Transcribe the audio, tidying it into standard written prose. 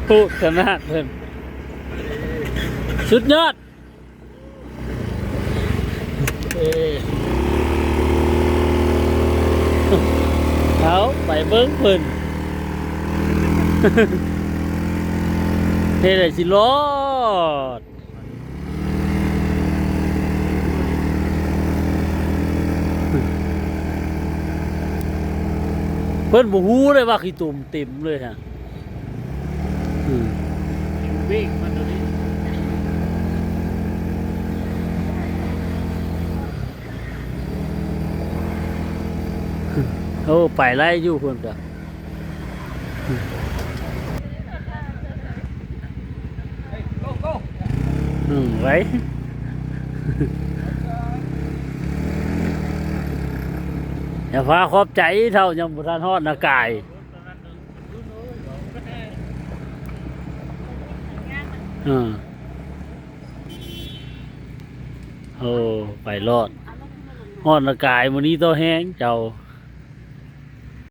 พูดขนาดเพิ่นสุดยอดเอาไปเบิ้งเพิ่นเฮ้ยสิรอดเพิ่นบ่ฮู้เลยว่าขี้ตุ่มเต็มเลยฮะวิ่งมาตัวนี้โอ้ไปไล่อยู่เพิ่นจ้ะไว้อย่าฟ้าขอบใจเท่ายังบุทานฮอดนากายโอ้ไปรอดฮอดนากายมื้อนี้โตแห้งเจ้า